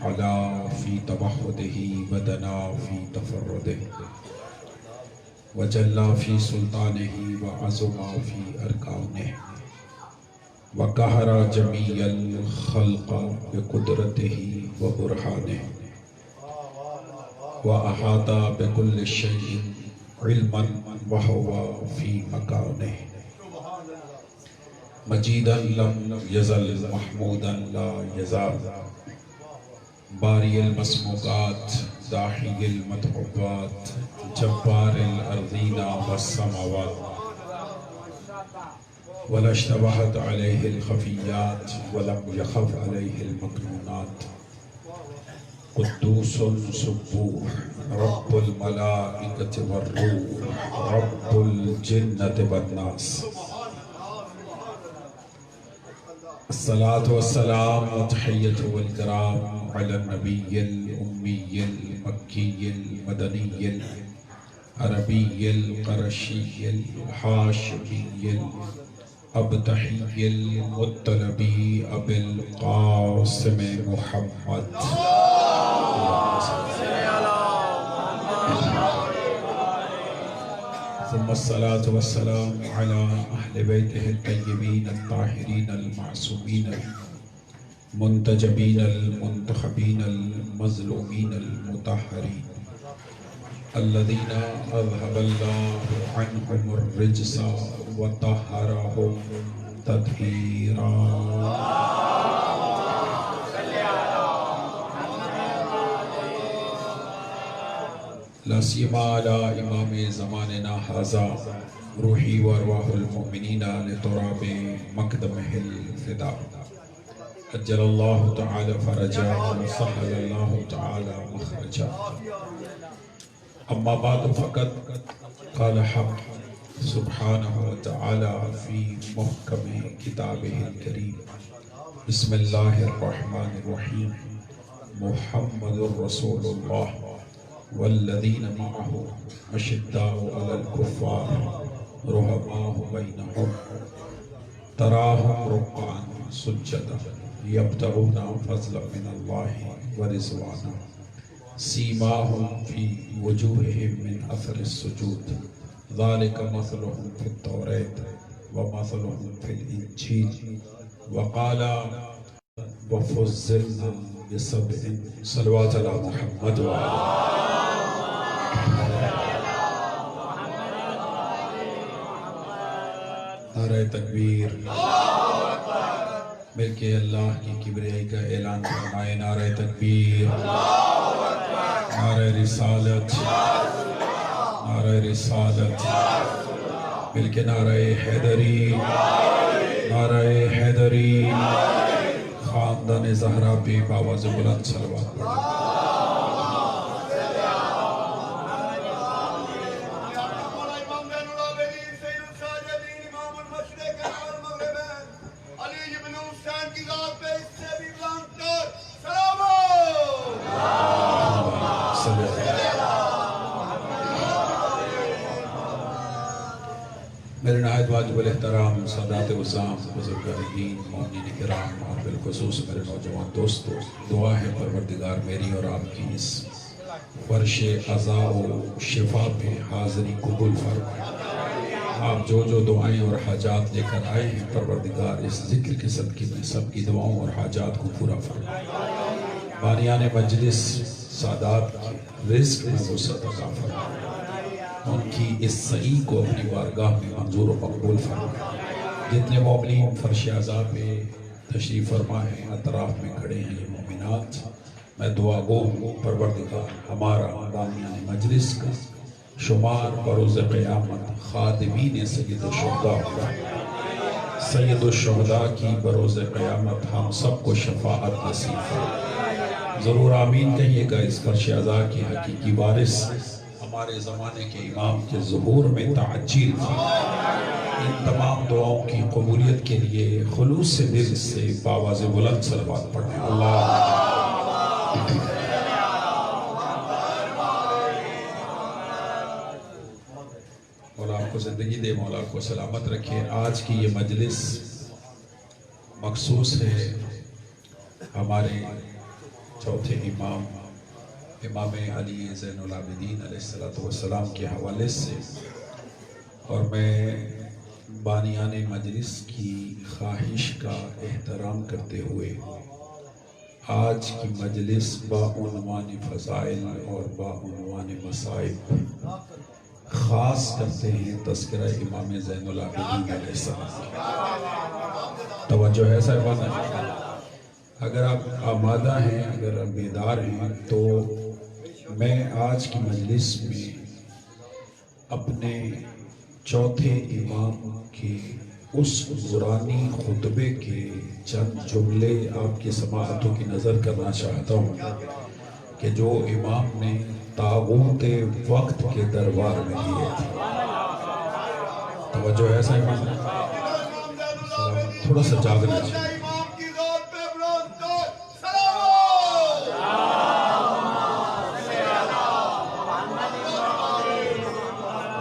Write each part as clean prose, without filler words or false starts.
علا فی توحدہ ودنا فی تفردہ وجلا فی سلطانہ وعظما فی ارکانہ وقہر جمیع الخلق بقدرتہ وبرہانہ وأحاط بكل شيء علما وهو في مكانه مجيدا لم يزل محمودا لا يزال باري المسموقات داحي المدعوات جبار الأرضين والسماوات ولا اشتبهت عليه الخفيات ولم يخف عليه المكنونات قدوس سبوح رب الملائكة والروح رب الجنة والناس الصلاة والسلام والتحية والكرام على النبي الأمي المكي المدني العربي القرشي الحاشمي الأبتحي المطلبي أبي القاسم محمد ثم الصلاة والسلام على أهل بيته الطيبين الطاهرين المعصومين المنتجبين المنتخبين المظلومين المطهرين الذين أذهب الله عنهم الرجس وطهرهم تطهيرا لا سيما على إمام زماننا هذا روحي وأرواح المؤمنين لتراب مقدمه الفداء أجل الله تعالى فرجا وسهل الله تعالى مخرجا أما بعد فقد قال حق سبحانه وتعالى في محكم كتابه الكريم بسم الله الرحمن الرحيم محمد رسول الله والذين معه أشداء على الكفار رحماء بينهم تراهم ركعا سجدا يبتغون فضلا من الله ورضوانا سيماهم في وجوههم من أثر السجود ذلك مثلهم في التوراة ومثلهم في الإنجيل وقال وفضلنا بسبع صلوات على محمد وآله نعرہ تکبیر مل کے اللہ کی کبریائی کا اعلان فرمائے نعرہ تکبیر نعرہ رسالت نعرہ رسالت مل کے نعرہ حیدری نعرہ حیدری خاندان زہرا پہ باواز بلند صلوات پڑھیں میرے نہایت واجب الاحترام سادات وزام بزرگارین مومنین کرام اور بالخصوص میرے نوجوان دوستو دعا ہے پروردگار میری اور آپ کی اس فرش عزا و شفا پہ حاضری قبول فرمائے آپ جو دعائیں اور حاجات لے کر آئے ہیں پروردگار اس ذکر کے صدقے میں سب کی دعاؤں اور حاجات کو پورا فرمائے بانیان مجلس سادات کی رزق میں وسعت عطا فرمائے ان کی اس سعی کو اپنی بارگاہ میں منظور و مقبول فرمائے جتنے مومنین فرش عزا پہ تشریف فرما ہیں اطراف میں کھڑے ہیں یہ مومنات میں دعا گو پروردگار ہمارا بانیان مجلس کا شمار بروز قیامت خادمین سید الشہداء کی بروز قیامت ہم سب کو شفاعت نصیب فرمائے ضرور آمین کہیے گا اس فرش عزا کی حقیقی وارث ہمارے زمانے کے امام کے ظہور میں تعجیل فرمائے ان تمام دعاؤں کی قبولیت کے لیے خلوص سے دل سے باواز بلند صلوات پڑھیں اللہ مولا آپ کو زندگی دے مولا آپ کو سلامت رکھے آج کی یہ مجلس مخصوص ہے ہمارے چوتھے امام امام علی زین العابدین علیہ السلام کے حوالے سے، اور میں بانیان مجلس کی خواہش کا احترام کرتے ہوئے آج کی مجلس بعنوان فضائل اور بعنوان مصائب خاص کرتے ہیں تذکرہ امام زین العابدین علیہ السلام کی۔ توجہ ہے صاحبان؟ اگر آپ آمادہ ہیں، اگر آپ بیدار ہیں، تو میں آج کی مجلس میں اپنے چوتھے امام کے اس نورانی خطبے کے چند جملے آپ کی سماعتوں کی نظر کرنا چاہتا ہوں کہ جو امام نے طاغوت وقت کے دربار میں دیے تھے۔ توجہ ہے صاحب؟ تھوڑا سا جاگنا چاہیے۔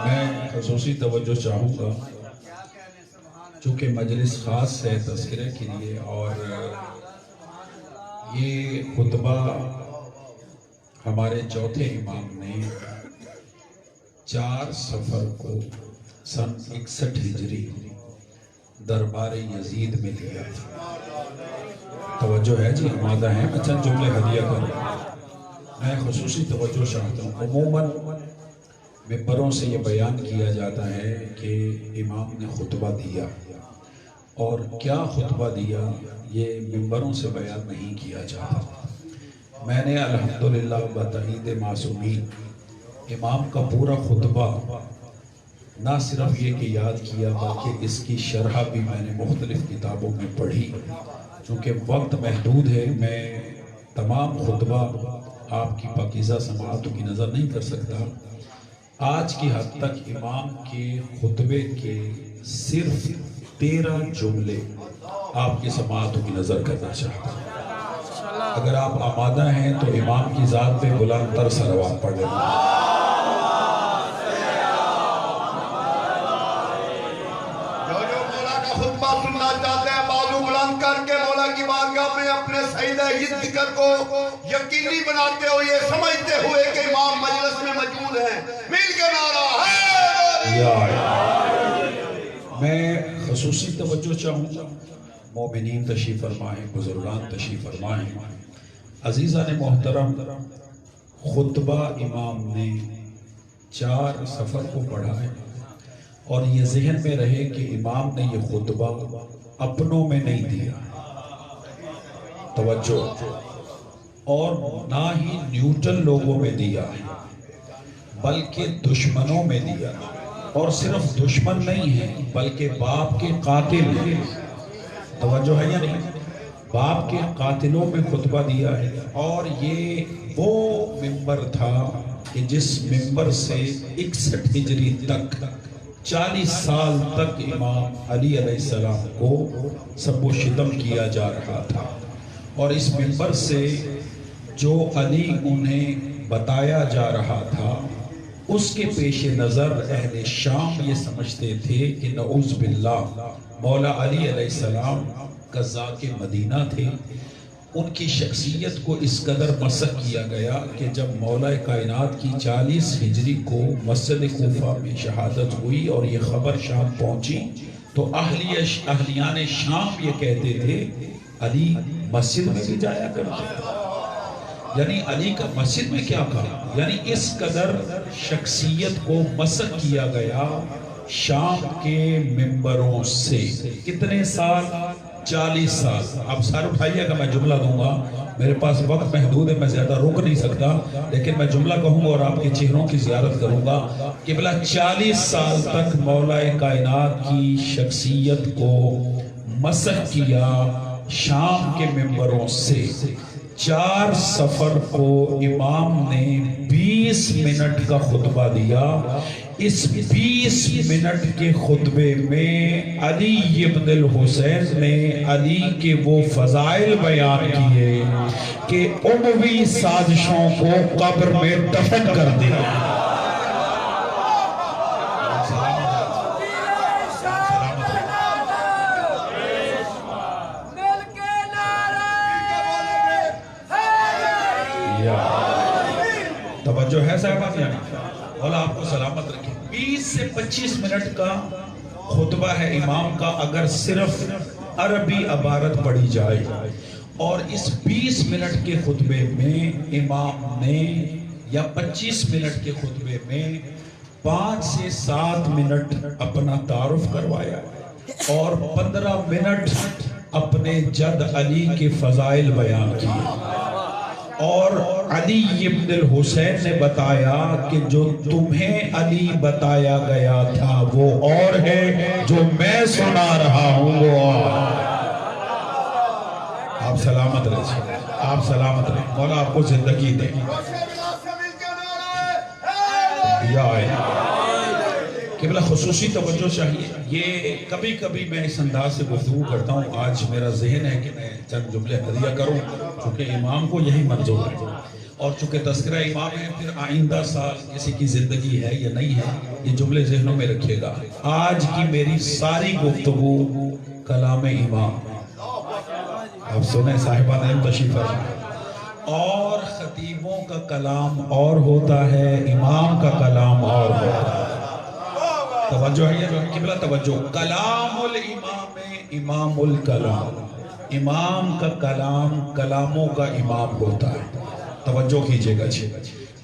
میں خصوصی توجہ چاہوں گا چونکہ مجلس خاص ہے تذکرے کے لیے، اور یہ خطبہ ہمارے چوتھے امام نے 4 صفر کو سن 61 ہجری دربار یزید میں دیا تھا۔ توجہ ہے جی؟ آمادہ ہیں؟ میں چند جملے ہدیہ کروں۔ میں خصوصی توجہ چاہتا ہوں۔ عموماً ممبروں سے یہ بیان کیا جاتا ہے کہ امام نے خطبہ دیا، اور کیا خطبہ دیا یہ ممبروں سے بیان نہیں کیا جاتا۔ میں نے الحمدللہ بتائید معصومین امام کا پورا خطبہ نہ صرف یہ کہ یاد کیا بلکہ اس کی شرح بھی میں نے مختلف کتابوں میں پڑھی۔ چونکہ وقت محدود ہے، میں تمام خطبہ آپ کی پاکیزہ سماعتوں کی نظر نہیں کر سکتا۔ آج کی حد تک امام کے خطبے کے صرف 13 جملے آپ کی سماعتوں کی نظر کرنا چاہتا ہوں۔ اگر آپ آمادہ ہیں تو امام کی ذات پہ بلند تر صلوات پڑھ لیں۔ جو مولا کا خطبہ سننا چاہتے ہیں بازو بلند کر کے مولا کی بارگاہ میں اپنے سعید ذکر کو یقینی بناتے ہوئے سمجھتے ہوئے کہ امام مجلس میں موجود ہیں، مل کے نعرہ میں خصوصی توجہ چاہوں گا۔ مومنین تشریف فرمائیں، بزرگان تشریف فرمائیں، عزیزان محترم، خطبہ امام نے 4 صفر کو پڑھا ہے، اور یہ ذہن میں رہے کہ امام نے یہ خطبہ اپنوں میں نہیں دیا، توجہ، اور نہ ہی نیوٹرل لوگوں میں دیا، بلکہ دشمنوں میں دیا، اور صرف دشمن نہیں ہے بلکہ باپ کے قاتل ہیں۔ توجہ ہے یا نہیں؟ باپ کے قاتلوں میں خطبہ دیا ہے، اور یہ وہ ممبر تھا کہ جس ممبر سے 61 ہجری تک 40 سال تک امام علی علیہ السلام کو سب و شتم کیا جا رہا تھا، اور اس ممبر سے جو علی انہیں بتایا جا رہا تھا اس کے پیش نظر اہل شام یہ سمجھتے تھے کہ نعوذ باللہ مولا علی علیہ السلام قزاق مدینہ تھے۔ ان کی شخصیت کو اس قدر مسخ کیا گیا کہ جب مولا کائنات کی 40 ہجری کو مسجد کوفہ میں شہادت ہوئی اور یہ خبر شام پہنچی تو اہلیان شام یہ کہتے تھے علی مسجد میں بھی جایا کرتے، یعنی علی کا مسجد میں کیا کہا؟ یعنی اس قدر شخصیت کو مسخ کیا گیا شام کے ممبروں سے۔ کتنے سال؟ 40 سال۔ اب سر اٹھائیے گا، میں جملہ دوں گا، میرے پاس وقت محدود ہے، میں زیادہ رک نہیں سکتا، لیکن میں جملہ کہوں گا اور آپ کے چہروں کی زیارت کروں گا کہ بلا 40 سال تک مولا کائنات کی شخصیت کو مسخ کیا شام کے ممبروں سے۔ 4 صفر کو امام نے 20 منٹ کا خطبہ دیا۔ اس 20 منٹ کے خطبے میں علی ابن الحسین نے علی کے وہ فضائل بیان کیے کہ اموی سازشوں کو قبر میں دفن کر دیا۔ توجہ ہے صاحبان یعنی مولا آپ کو سلامت رکھے. 20 سے 25 منٹ کا خطبہ ہے امام کا. اگر صرف عربی عبارت پڑھی جائے اور اس 20 منٹ کے خطبے میں امام نے یا 25 منٹ کے خطبے میں 5 سے 7 منٹ اپنا تعارف کروایا اور 15 منٹ اپنے جد علی کے فضائل بیان کیے اور علی ابن الحسین نے بتایا کہ جو تمہیں علی بتایا گیا تھا وہ اور ہے، جو میں سنا رہا ہوں وہ اور. آپ سلامت رہے، آپ سلامت رہے، مولا آپ کو زندگی دے. قبلہ خصوصی توجہ چاہیے. یہ کبھی کبھی میں اس انداز سے گفتگو کرتا ہوں. آج میرا ذہن ہے کہ میں چند جملے ہدیہ کروں چونکہ امام کو یہی منظور ہے اور چونکہ تذکرہ امام ہے. پھر آئندہ سال کسی کی زندگی ہے یا نہیں ہے یہ جملے ذہنوں میں رکھیے گا. آج کی میری ساری گفتگو کلام امام. آپ سنیں صاحبہ نعیم تشریف فرمائیں. اور خطیبوں کا کلام اور ہوتا ہے، امام کا کلام اور ہوتا ہے. توجہ ہے یا قبلہ توجہ. کلام الامام امام الکلام. امام کا کلام کلاموں کا امام ہوتا ہے. توجہ کیجئے گا.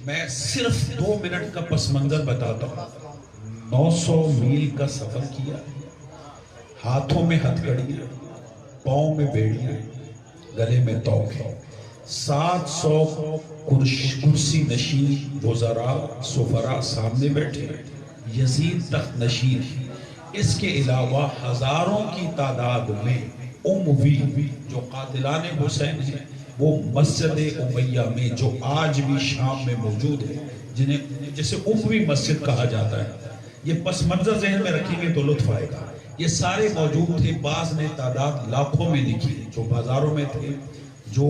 میں صرف 2 منٹ کا پس منظر بتاتا ہوں. 900 میل کا سفر کیا، ہاتھوں میں ہتھ کڑیاں، پاؤں میں بیڑیاں، گلے میں توق ہے. 700 کرسی نشین وزراء سفراء سامنے بیٹھے، یزید تخت نشین. اس کے علاوہ ہزاروں کی تعداد میں اموی جو قاتلان حسین ہیں وہ مسجد امیہ میں جو آج بھی شام میں موجود ہے، جسے اموی مسجد کہا جاتا ہے. یہ پس منظر ذہن میں رکھیں گے تو لطف آئے گا. یہ سارے موجود تھے. بعض نے تعداد لاکھوں میں لکھی، جو بازاروں میں تھے، جو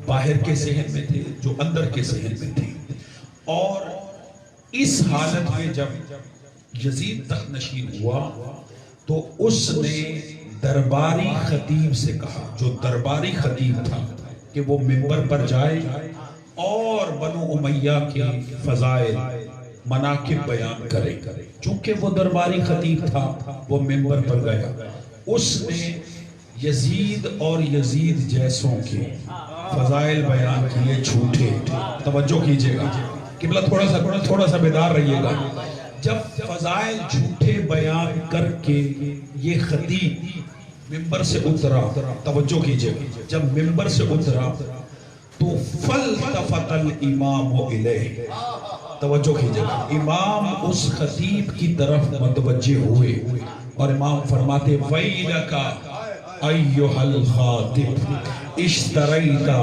باہر کے صحن میں تھے، جو اندر کے صحن میں تھے. اور اس حالت میں جب یزید تخت نشین ہوا تو اس نے درباری خطیب سے کہا، جو درباری خطیب تھا، کہ وہ منبر پر جائے اور بنو امیہ کے فضائل مناقب بیان کرے. چونکہ وہ درباری خطیب تھا وہ منبر پر گیا. اس نے یزید اور یزید جیسوں کے فضائل بیان کیے جھوٹے. توجہ کیجئے گا قبلہ، تھوڑا سا بیدار رہیے گا. جب فضائل جھوٹے بیان کر کے یہ خطیب ممبر سے اترا، توجہ کیجئے گا، جب ممبر سے اترا تو فَالْتَفَتَ الْإِمَامُ إِلَيْهِ. توجہ کیجئے گا، امام اس خطیب کی طرف متوجہ ہوئے اور امام فرماتے وَيْلَكَ ایوہ الخاطب اشتریتا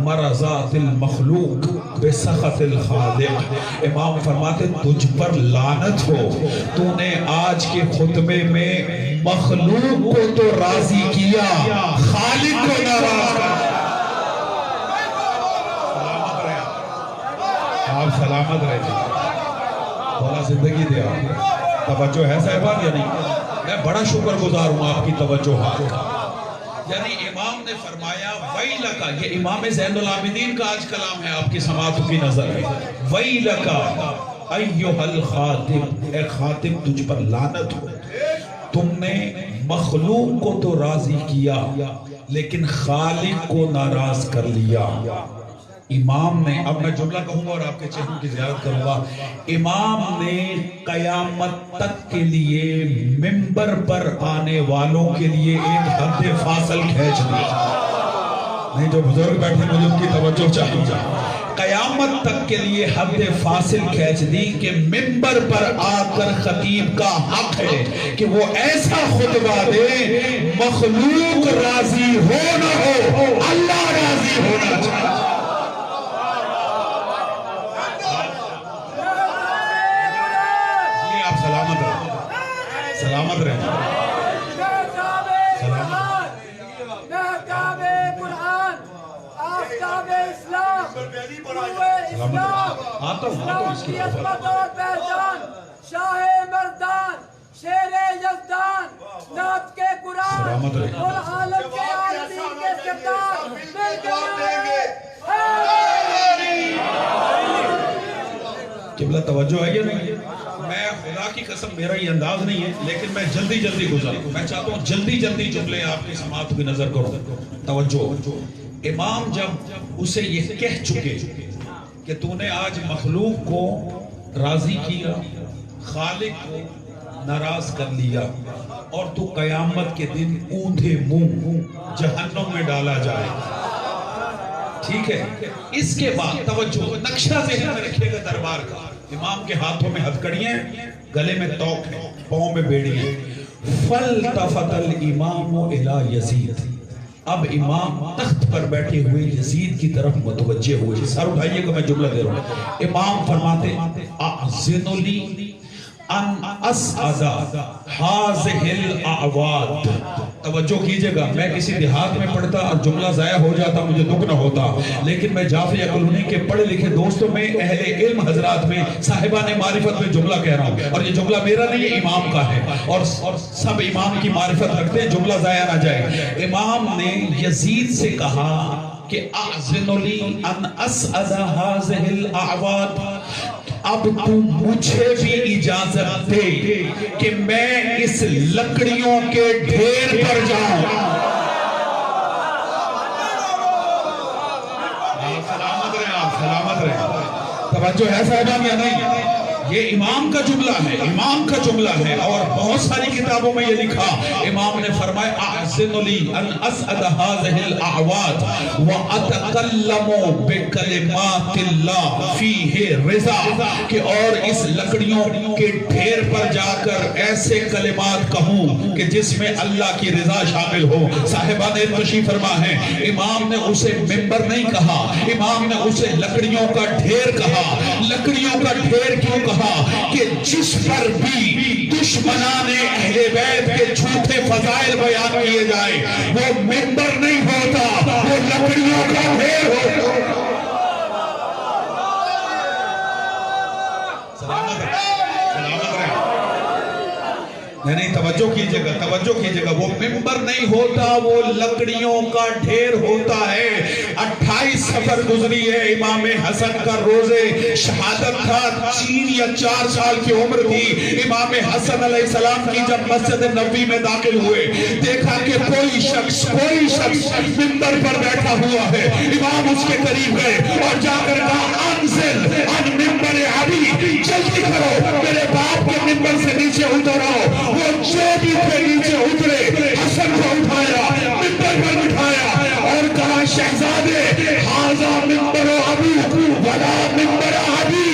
مرضات المخلوق بسخط الخالق. امام فرماتے تجھ پر لعنت ہو، تو نے آج کے خطبے میں مخلوق کو تو راضی کیا، خالق کو ناراض کیا. سلامت رہے آپ، سلامت رہے جی، بولا زندگی دے آپ. توجہ ہے صاحبان یا نہیں؟ میں بڑا شکر گزار ہوں آپ کی توجہ کا. یعنی امام نے فرمایا وَيْلَكَ، یہ امام زین العابدین کا آج کلام ہے، آپ کی سماعتوں کی نظر ہے. وَيْلَكَ ایوہ الخاطب، اے خاطب تجھ پر لعنت ہو، تم نے مخلوق کو تو راضی کیا لیکن خالق کو ناراض کر لیا. امام نے، اب میں جملہ کہوں گا اور آپ کے چہروں کی زیارت کروں گا، امام نے قیامت تک کے لیے منبر پر آنے والوں کے لیے ایک حد فاصل کھینچ دیا. نہیں، جو بزرگ بیٹھے مجھے ان کی توجہ چاہیے. قیامت تک کے لیے حد فاصل کھینچ دی کہ منبر پر آ کر خطیب کا حق ہے کہ وہ ایسا خطبہ دے مخلوق راضی ہو نہ ہو، اللہ راضی ہونا چاہیے. سلامت رہے شاہ مردان، شیر یزدان، نعت کے قرآن، اور عالم کے عالمین کے سردار مل کے قبلہ توجہ ہے یا نہیں؟ میں خدا کی قسم میرا یہ انداز نہیں ہے لیکن میں جلدی جلدی گزروں. میں چاہتا ہوں جلدی جلدی جملے آپ کی سماعت کی نظر کرو. توجہ. امام جب اسے یہ کہہ چکے کہ تو نے آج مخلوق کو راضی کیا، خالق کو ناراض کر لیا، اور تو قیامت کے دن اونھے منہ جہنم میں ڈالا جائے. ٹھیک ہے. اس کے بعد توجہ، نقشہ ذہن میں رکھیے گا دربار کا. امام کے ہاتھوں میں ہتھکڑیاں، گلے میں توق ہے، پاؤں میں بیڑی ہے. فَالْتَفَتَ الْإِمَامُ إِلَى يَزِيدَ. اب امام تخت پر بیٹھے ہوئے یزید کی طرف متوجہ ہوئے. سر اٹھائیے کہ میں جملہ دے رہا ہوں. امام فرماتے اعزن لی ان اسعد هذه الاعواد. توجہ کیجئے گا، میں کسی دیہات میں پڑھتا اور جملہ ضائع ہو جاتا مجھے دکھ نہ ہوتا، لیکن میں جعفری کالونی کے پڑھے لکھے دوستوں میں، اہل علم حضرات میں، صاحبان معرفت میں جملہ کہہ رہا ہوں. اور یہ جملہ میرا نہیں ہے، امام کا ہے، اور سب امام کی معرفت رکھتے ہیں، جملہ ضائع نہ جائے. امام نے یزید سے کہا کہ اعزن لی ان اسعد هذه الاعواد. اب تو مجھے بھی اجازت دے کہ میں اس لکڑیوں کے ڈھیر پر جاؤں. سلامت رہے آپ، سلامت رہے. توجہ ہے صاحبان یا نہیں؟ یہ امام کا جملہ ہے، امام کا جملہ ہے، اور بہت ساری کتابوں میں یہ لکھا. امام نے فرمایا اعزن لی ان اسعد هذه الاعواد واتکلم بکلمات اللہ فیہ رضا. کہ اور اس لکڑیوں کے ڈھیر پر جا کر ایسے کلمات کہوں کہ جس میں اللہ کی رضا شامل ہو. صاحبان تشریف فرما ہے، امام نے اسے ممبر نہیں کہا، امام نے اسے لکڑیوں کا ڈھیر کہا. لکڑیوں کا ڈھیر کیوں کہا؟ کہ جس پر بھی دشمنان اہل بیت کے جھوٹے فضائل بیان کیے جائے وہ ممبر نہیں ہوتا، وہ لکڑیوں کا ڈھیر ہوتا. سلامت رہے. نہیں، توجہ کیجئے گا، توجہ کیجئے گا. وہ ممبر نہیں ہوتا، وہ لکڑیوں کا ڈھیر ہوتا ہے. 28 سفر گزری ہے. امام حسن کا روزے شہادت تھا، 3 یا 4 سال کی عمر تھی. امام حسن علیہ السلام کی جب مسجد نبوی میں داخل ہوئے، دیکھا کہ کوئی شخص ممبر پر بیٹھا ہوا ہے. امام اس کے قریب گئے اور جا کر کہا انزل ان ممبر علی، جلدی کرو میرے باپ کے ممبر سے نیچے اتر آؤ. وہ جو بھی تھے نیچے اترے، حسن کو اٹھایا، ممبر پر بٹھایا اور کہا شہزادے ھذا ممبر ابوک ولا ممبر ابی.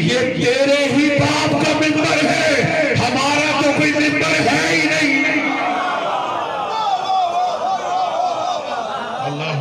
یہ تیرے ہی باپ کا ممبر ہے، ہمارا تو کوئی ممبر ہے ہی نہیں. اللہ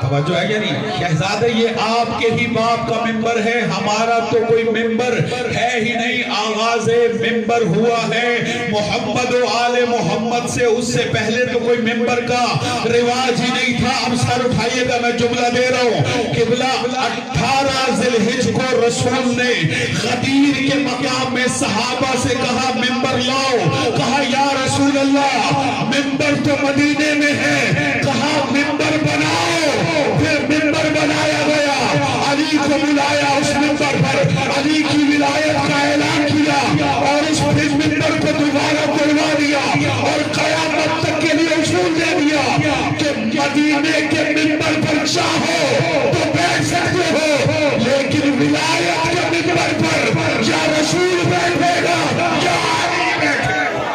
توجہ ہے یا نہیں؟ شہزادے یہ آپ کے ہی باپ کا ممبر ہے، ہمارا تو کوئی ممبر ہے ہی نہیں. آغاز ممبر ہوا ہے محمد و آل محمد سے، اس سے پہلے تو کوئی ممبر کا رواج ہی نہیں تھا. اب سر اٹھائیے گا، میں جملہ دے رہا ہوں. قبلہ 18 ذی الحجہ کو رسول نے غدیر کے مقام میں صحابہ سے کہا ممبر لاؤ. کہا یا رسول اللہ ممبر تو مدینے میں ہے. کہا ممبر بناؤ. پھر ممبر بنایا گیا، علی کو بلایا اس ممبر پر، علی کی ولایت کا اعلان کیا اور اس ممبر کو دوبارہ بلوا دیا اور قیامت تک کے لیے اصول دے دیا کہ مدینے کے ممبر پر چاہو تو بیٹھ سکتے ہو، لیکن ولایت کے ممبر پر یا رسول بیٹھے گا یا علی بیٹھے گا.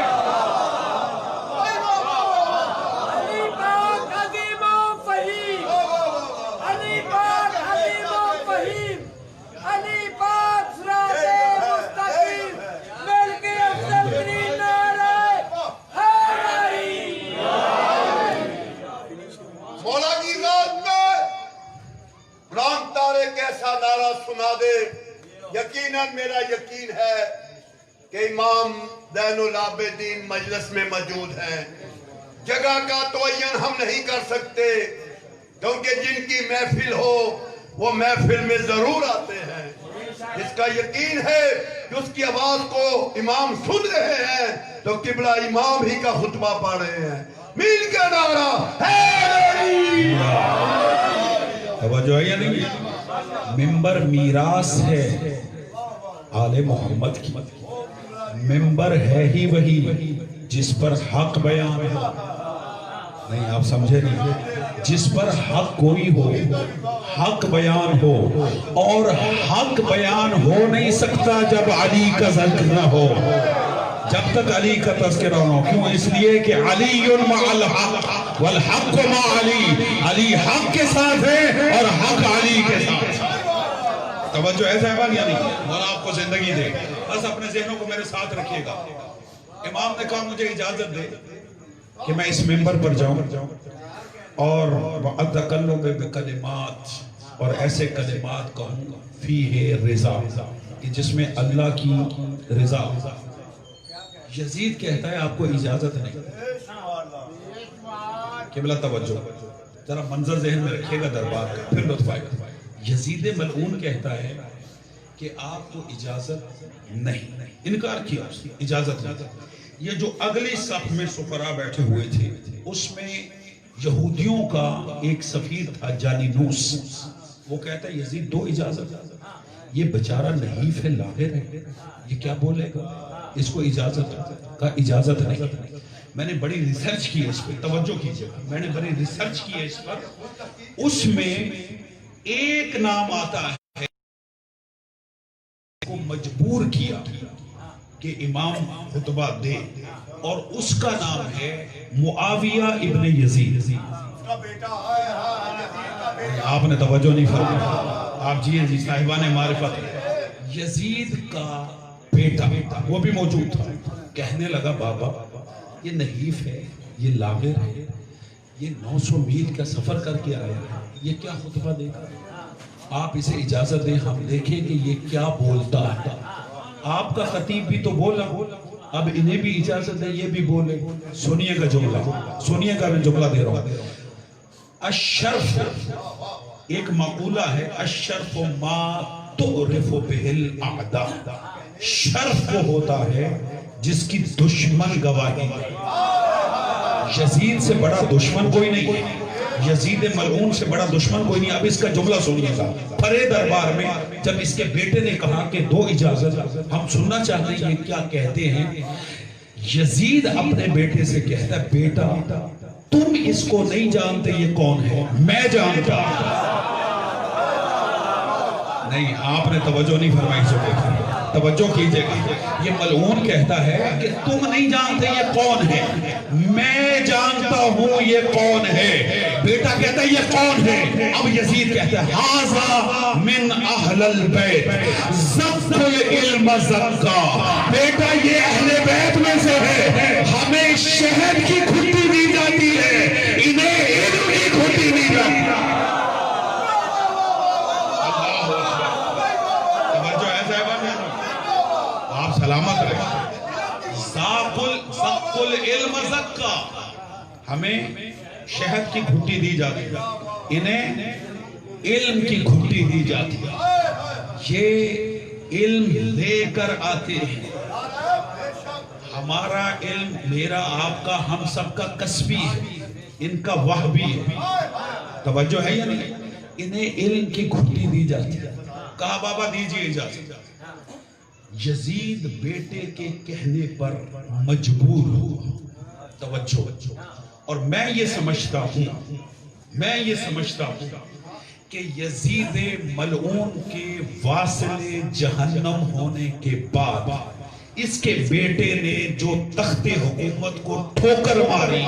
سنا دے. یقیناً میرا یقین ہے کہ امام زین العابدین مجلس میں موجود ہیں. جگہ کا تعین ہم نہیں کر سکتے کیونکہ جن کی محفل ہو وہ محفل میں ضرور آتے ہیں. جس کا یقین ہے کہ اس کی آواز کو امام سن رہے ہیں تو قبلہ امام ہی کا خطبہ پڑھ رہے ہیں. مل کے نعرہ حیدری. توجہ ہے یا نہیں؟ ممبر میراث ہے آل محمد کی. ممبر ہے ہی وہی جس پر حق بیان ہے. نہیں آپ سمجھے نہیں؟ جس پر حق کوئی ہو، حق بیان ہو، اور حق بیان ہو نہیں سکتا جب علی کا ذکر نہ ہو، جب تک علی کا تذکرہ نہ ہو. کیوں؟ اس لیے کہ علی مع الحق والحق مع علی. علی حق کے ساتھ ہے اور حق علی کے ساتھ. توجہ ہے صاحبان یا نہیں؟ مولا آپ کو زندگی دے. بس اپنے ذہنوں کو میرے ساتھ رکھیے گا. امام نے کہا مجھے اجازت دے کہ میں اس ممبر پر جاؤں اور وَأَتَكَلَّمُ بِكَلِمَاتٍ، اور ایسے کلمات کہوں فیہ رضا، کہ جس میں اللہ کی رضا. یزید کہتا ہے آپ کو اجازت نہیں. قبلہ توجہ، ذرا منظر ذہن میں رکھیے گا دربار کا، پھر لطف آئے گا. یزید ملعون کہتا ہے کہ آپ کو اجازت نہیں. انکار کیا اس نے، اجازت نہیں. یہ جو اگلی صف میں سفراء بیٹھے ہوئے تھے اس میں یہودیوں کا ایک سفیر تھا جالینوس. وہ کہتا ہے یزید دو اجازت. یہ بیچارہ نحیف ہے، لاغر ہے، یہ کیا بولے گا، اس کو اجازت کا اجازت نہیں. میں نے بڑی ریسرچ کی ہے اس پر، توجہ کیجئے، میں نے بڑی ریسرچ کی ہے اس پر. اس میں ایک نام آتا ہے کو مجبور کیا کہ امام خطبہ دے، اور اس کا نام ہے معاویہ ابن یزید. آپ نے توجہ نہیں فرمائی. آپ جی صاحبان معرفت. یزید کا بیٹا وہ بھی موجود تھا. کہنے لگا بابا یہ نحیف ہے، یہ لاغر ہے، یہ 900 میل کا سفر کر کے آیا ہے، یہ کیا خطبہ دے گا؟ آپ اسے اجازت دیں، ہم دیکھیں کہ یہ کیا بولتا ہے. آپ کا خطیب بھی تو بولا، اب انہیں بھی اجازت دیں یہ بھی بولے. سنیے کا جملہ، سنیے کا میں جملہ دے رہا ہوں. الشرف، ایک مقولہ ہے، الشرف ما تعرف بہ الاعداء. شرف وہ ہوتا ہے جس کی دشمن گواہی دے. یزید سے بڑا دشمن کوئی نہیں ہے، یزید ملعون سے بڑا دشمن کوئی نہیں. اب اس کا جملہ سنیے گا. پرے دربار میں جب اس کے بیٹے نے کہا کہ دو اجازت، ہم سننا چاہتے ہیں یہ کیا کہتے ہیں. یزید اپنے بیٹے سے کہتا ہے بیٹا تم اس کو نہیں جانتے یہ کون ہے، میں جانتا. نہیں آپ نے توجہ نہیں فرمائی. توجہ کیجئے گا. یہ ملعون کہتا ہے کہ تم نہیں جانتے یہ کون ہے، میں جانتا ہوں یہ کون ہے. بیٹا کہتا ہے یہ کون ہے. اب یزید کہتا ہے ھذا من اہل البیت زق العلم زکا. بیٹا یہ اہل بیت میں سے ہے، ہمیں شہد کی گھٹی دی جاتی ہے، انہیں علم کی گھٹی دی جاتی ہے. سلامت رہے. ذاق العلم زکا، ہمیں شہد کی گھٹی دی جاتی ہے، انہیں علم کی گھٹی دی جاتی ہے. یہ علم لے کر آتے ہیں. ہمارا علم، میرا آپ کا، ہم سب کا کسبی ہے، ان کا وہبی ہے. توجہ ہے یا نہیں؟ انہیں علم کی گھٹی دی جاتی ہے. کہا بابا دیجئے اجازت. یزید بیٹے کے کہنے پر مجبور ہوا. توجہ. اور میں یہ سمجھتا ہوں کہ یزید ملعون کے واصل جہنم ہونے کے بعد اس کے بیٹے نے جو تخت حکومت کو ٹھوکر ماری،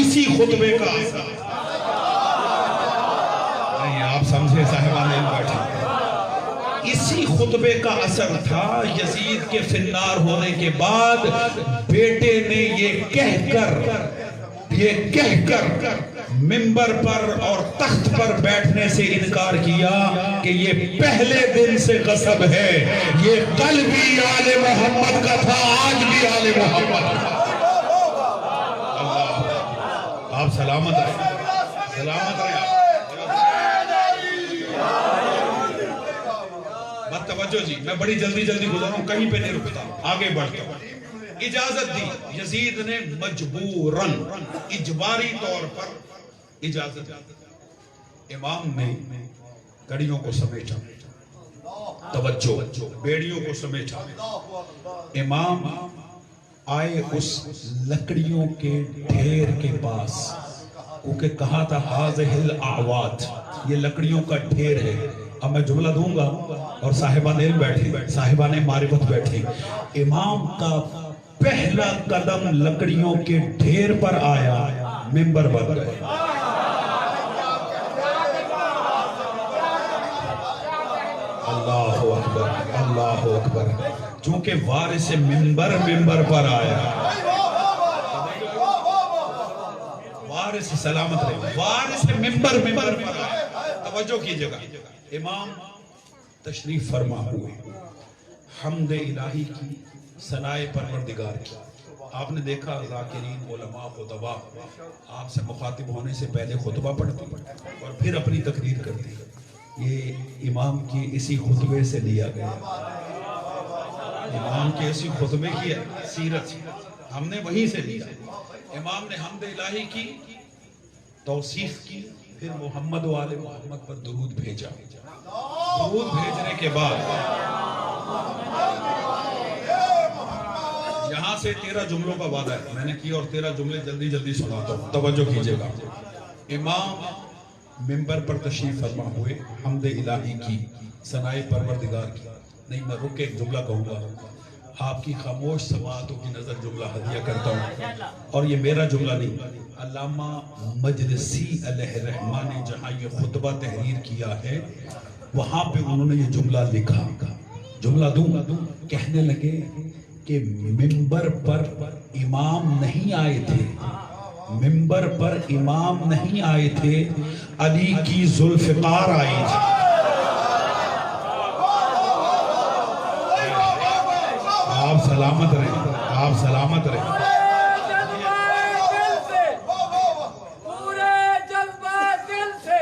اسی خطبے کا اثر. نہیں آپ سمجھے صاحبان علم بیٹھے، اسی خطبے کا اثر تھا. یزید کے فنار ہونے کے بعد بیٹے نے یہ کہہ کر منبر پر اور تخت پر بیٹھنے سے انکار کیا کہ یہ پہلے دن سے غصب ہے، یہ کل بھی آل محمد کا تھا، آج بھی آل محمد کا. اللہ آپ سلامت رہے، سلامت رہے. توجہ جی، میں بڑی جلدی گزر رہا ہوں، کہیں پہ نہیں رکتا، آگے بڑھتا ہوں. اجازت دی، یزید نے مجبوراً اجباری طور پر اجازت دی۔ امام نے کڑیوں کو سمیٹا، توجہ، بیڑیوں کو سمیٹا، امام آئے اس لکڑیوں کے ڈھیر کے پاس، کیونکہ کہا تھا ہاذہ الاعواد، یہ لکڑیوں کا ڈھیر ہے۔ اب میں جملہ دوں گا اور صاحبان علم بیٹھے، صاحبان معرفت بیٹھے، امام کا پہلا قدم لکڑیوں کے ڈھیر پر آیا، منبر بن گئے۔ اللہ اکبر، اللہ اکبر، چونکہ وارث منبر پر آیا، وارث سلامت رہے، وارث منبر پر آیا۔ توجہ کیجئے گا، امام تشریف فرما ہوئے، حمد الہی کی، ثنائے پروردگار کی۔ آپ نے دیکھا ذاکرین، علماء، خطباء آپ سے مخاطب ہونے سے پہلے خطبہ پڑھتے اور پھر اپنی تقریر کرتے، یہ امام کی اسی خطبے سے لیا گیا، امام کے اسی خطبے کی سیرت ہم نے وہیں سے لیا۔ امام نے حمد الہی کی، توصیف کی، پھر محمد و آل محمد پر درود بھیجا۔ درود بھیجنے کے بعد یہاں سے 13 جملوں کا وعدہ ہے، میں نے کی، اور 13 جملے جلدی جلدی سناتا ہوں، توجہ کیجئے گا۔ امام منبر پر تشریف فرما ہوئے، حمد الہی کی، ثنائے پروردگار کی۔ نہیں، میں رک کے ایک جملہ کہوں گا، آپ کی خاموش سماعتوں کی نظر جملہ ہدیہ کرتا ہوں، اور یہ میرا جملہ نہیں، علامہ مجلسی علیہ الرحمہ نے جہاں یہ خطبہ تحریر کیا ہے وہاں پہ انہوں نے یہ جملہ لکھا۔ جملہ دوں، کہنے لگے کہ منبر پر امام نہیں آئے تھے، منبر پر امام نہیں آئے تھے، علی کی ذوالفقار آئی تھی۔ آپ سلامت رہیں، آپ سلامت رہیں۔ پورے جذبہ دل سے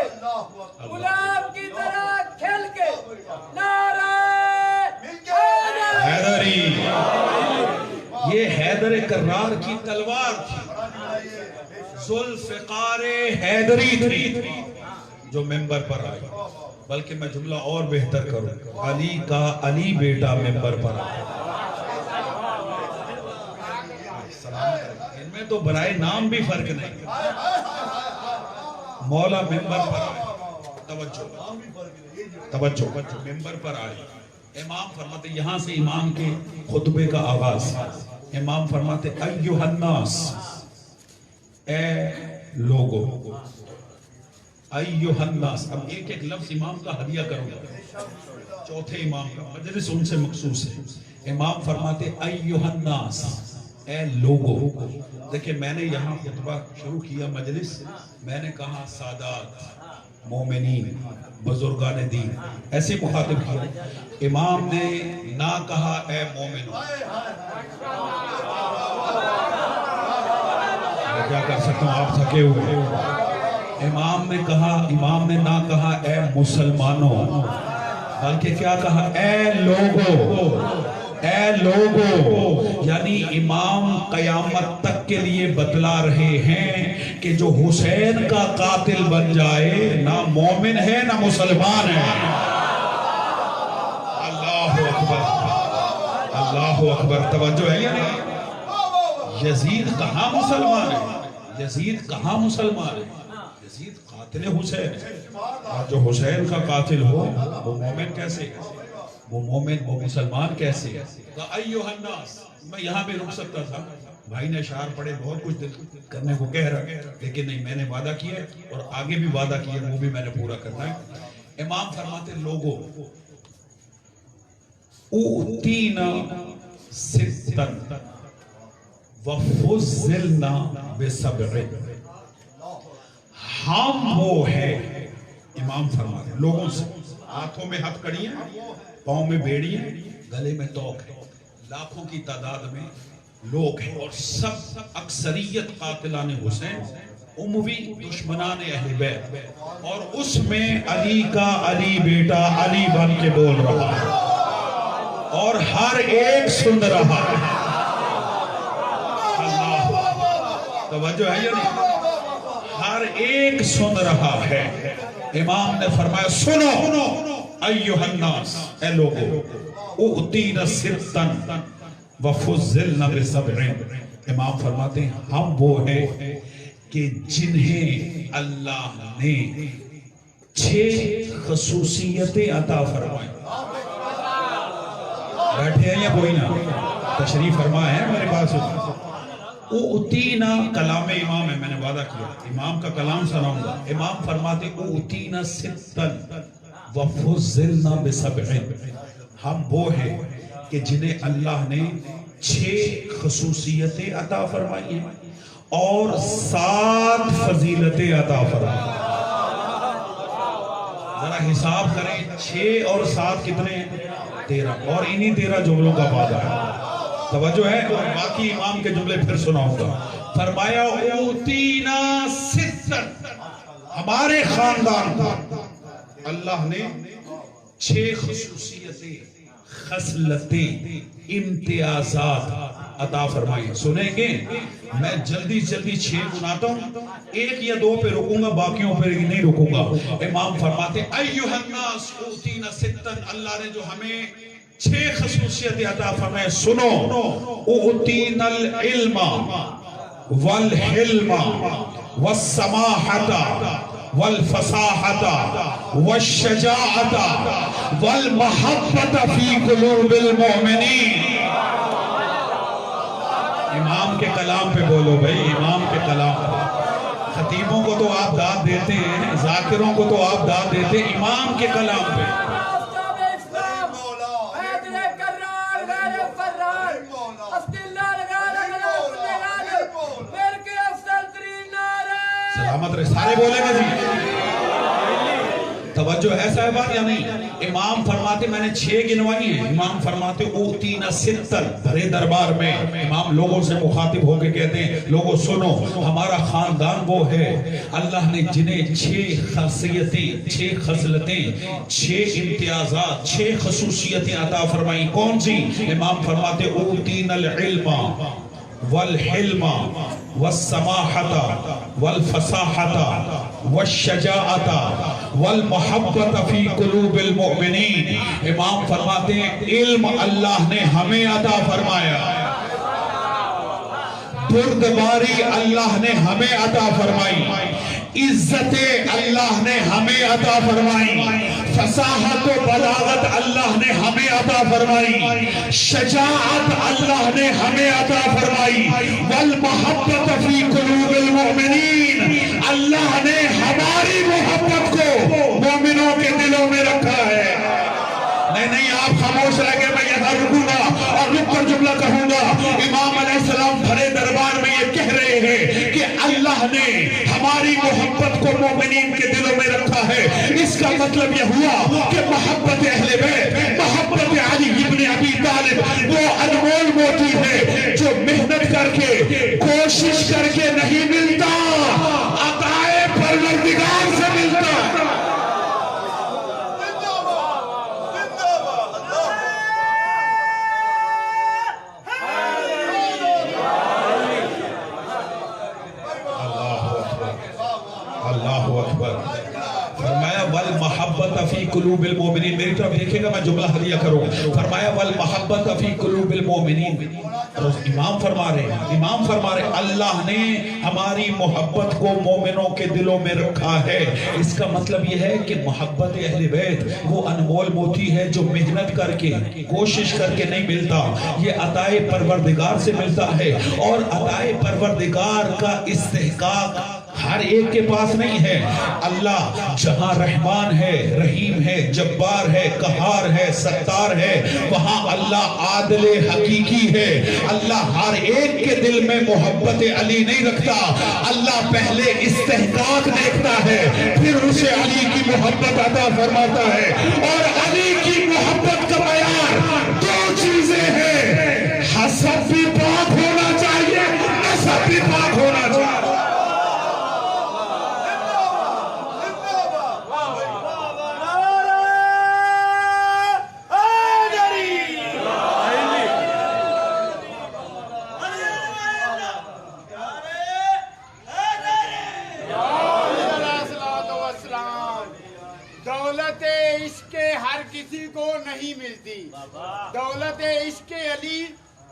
غلام کی طرح کھل کے نعرہ حیدری، یہ حیدر کرار کی تلوار تھی، ذوالفقار حیدری تھی جو منبر پر آئی۔ بلکہ میں جملہ اور بہتر کروں، علی کا علی بیٹا منبر پر آیا۔ ان میں تو برائے نام بھی فرق نہیں، مولا منبر پر آئے، توجہ منبر پر آئے۔ امام فرماتے، یہاں سے امام کے خطبے کا آغاز، امام فرماتے ایھا الناس، اے لوگو، ایھا الناس۔ اب ایک ایک لفظ امام کا ہدیہ کروں گا، چوتھے امام کا مجلس ان سے مخصوص ہے۔ امام فرماتے ایھا الناس، اے لوگو۔ دیکھیں، میں نے یہاں خطبہ شروع کیا مجلس، میں نے کہا سادات، مومنین، بزرگان دین، ایسے مخاطب کیا۔ امام نے نہ کہا اے مومنو، میں کیا کر سکتا ہوں، آپ تھکے ہوئے۔ امام نے نہ کہا اے مسلمانوں، بلکہ کیا کہا، اے لوگو، اے لوگو۔ یعنی امام قیامت تک کے لیے بتلا رہے ہیں کہ جو حسین کا قاتل بن جائے نہ مومن ہے نہ مسلمان ہے۔ اللہ اکبر، اللہ اکبر، توجہ ہے یا نہیں؟ یزید کہاں مسلمان ہے؟ یزید کہاں مسلمان ہے؟ یزید قاتل حسین ہے، اور جو حسین کا قاتل ہو وہ مومن کیسے ہے؟ وہ مومن، وہ مسلمان کیسے ہے؟ ایھا الناس۔ میں یہاں بھی رک سکتا تھا، بھائی نے اشعار پڑھے، بہت کچھ کرنے کو کہہ رہا، لیکن نہیں، میں نے وعدہ کیا اور آگے بھی وعدہ کیا، وہ بھی میں نے پورا کرنا ہے۔ امام فرماتے لوگو، اوتینا ستن وفضلنا بسبع، ہم وہ ہے، امام فرماتے لوگوں سے، ہاتھوں میں ہتھ کڑی ہیں، پاؤں میں بیڑی ہیں، گلے میں توق ہے، لاکھوں کی تعداد میں لوگ ہیں، اور سب اکثریت قاتلان حسین، اموی دشمنان اہل بیت، اور اس میں علی کا علی بیٹا علی بن کے بول رہا ہے، اور ہر ایک سن رہا ہے، توجہ ہے یا نہیں؟ ہر ایک سن رہا ہے. امام نے فرمایا سنو ایھا الناس، اے لوگو، اعطینا ستا وفضلنا بسبع. امام فرماتے ہیں ہم وہ ہیں کہ جنہیں اللہ نے 6 خصوصیتیں عطا فرمائیں. بیٹھے ہیں یا کوئی نہ؟ تشریف فرما ہے میرے پاس. اعطینا کلام امام ہے، میں نے وعدہ کیا امام کا کلام سناؤں گا. امام فرماتے اعطینا ستا وفضلنا بسبع. ہم وہ ہیں کہ جنہیں اللہ نے 6 خصوصیتیں عطا فرمائی ہیں اور 7 فضیلتیں عطا فرمائی. ذرا حساب کریں، 6 اور 7 کتنے ہیں؟ 13. اور انہی 13 جملوں کا وعدہ ہے. توجہ ہے؟ اور باقی امام کے جملے پھر سناؤں گا. فرمایا اوتینا ستا، ہمارے خاندان کو اللہ نے 6 خصوصیتیں، خصلتیں، امتیازات عطا فرمائی. سنیں گے؟ میں جلدی 6 گناتا ہوں، 1 یا 2 پہ رکوں گا، باقیوں پہ نہیں رکوں گا. امام فرماتے ایھا الناس اوتینا ستا، اللہ نے جو ہمیں 6 خصوصیتیں عطا فرمائے. سنو، اوتینا العلم والحلم والسماحة والفصاحة والشجاعة والمحبة في قلوب المؤمنين. امام کے کلام پہ بولو بھائی، امام کے کلام پہ. خطیبوں کو تو آپ داد دیتے ہیں، ذاکروں کو تو آپ داد دیتے ہیں، امام کے کلام پہ. سلامت رہے. سارے بولے گا جی؟ توجہ ہے صاحبان یا نہیں؟ امام فرماتے میں نے 6 گنوائی ہیں. امام فرماتے اوتینا ستا، بھرے دربار میں امام لوگوں سے مخاطب ہو کے کہتے ہیں لوگوں سنو، ہمارا خاندان وہ ہے اللہ نے جنہیں 6 خاصیتیں، 6 خصلتیں، 6 امتیازات، 6 خصوصیتیں عطا فرمائی. کون سی؟ امام فرماتے اوتینا العلم والحلم والسماحة والفصاحة والشجاعة والمحبة في قلوب المؤمنين. امام فرماتے ہیں علم اللہ نے ہمیں عطا فرمایا، بردباری اللہ نے ہمیں عطا فرمائی، عزت اللہ نے ہمیں عطا فرمائی، فصاحت و بلاغت اللہ نے ہمیں عطا فرمائی، شجاعت اللہ نے ہمیں عطا فرمائی، والمحبت فی قلوب المؤمنین، اللہ نے ہماری محبت کو مومنوں کے دلوں میں رکھا ہے. نہیں آپ خاموش رہ گئے، میں یہاں رکوں گا اور رک کر جملہ کہوں گا. امام علیہ السلام بھرے دربار میں یہ کہہ رہے ہیں کہ اللہ نے ہماری محبت کو مومنین کے دلوں میں رکھا ہے. اس کا مطلب یہ ہوا کہ محبت اہل بیت، محبت علی ابن ابی طالب وہ انمول موتی ہے جو محنت کر کے، کوشش کر کے نہیں ملتا، عطائے پروردگار سے ملتا. اللہ اکبر. فرمایا والمحبت فی قلوب المؤمنین. میری طرف دیکھے گا، میں جملہ ہدیہ کروں. فرمایا والمحبت فی قلوب المؤمنین. امام فرما رہے اللہ نے ہماری محبت کو مومنوں کے دلوں میں رکھا ہے. اس کا مطلب یہ ہے کہ محبت اہل بیت وہ انمول موتی ہے جو محنت کر کے، کوشش کر کے نہیں ملتا، یہ عطائے پروردگار سے ملتا ہے. اور عطائے پروردگار کا استحقاق ہر ایک کے پاس نہیں ہے. اللہ جہاں رحمان ہے، رحیم ہے، جبار ہے، قہار ہے، ستار ہے، وہاں اللہ عادل حقیقی ہے. اللہ ہر ایک کے دل میں محبت علی نہیں رکھتا. اللہ پہلے استحقاق دیکھتا ہے، پھر اسے علی کی محبت عطا فرماتا ہے. اور علی کی محبت کا معیار 2 چیزیں ہیں، حسب بھی پاک ہونا چاہیے، نسب بھی پاک ہونا چاہیے. نہیں ملتی، دولت عشق علی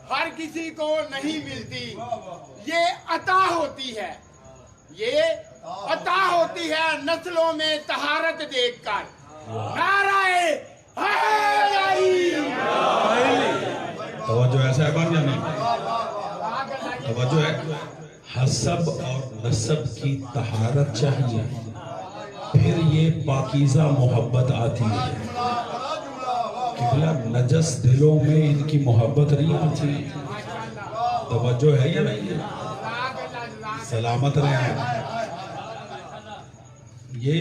ہر کسی کو نہیں ملتی، یہ عطا ہوتی ہے، یہ عطا ہوتی ہے نسلوں میں طہارت دیکھ کر۔ نعرہ حیدری! توجہ ہے صاحبان یا نہیں؟ توجہ ہے، حسب اور نسب کی طہارت چاہیے، پھر یہ پاکیزہ محبت آتی ہے۔ قبلہ نجس دلوں میں ان کی محبت نہیں آتی۔ توجہ ہے یا نہیں؟ سلامت رہے ہیں۔ یہ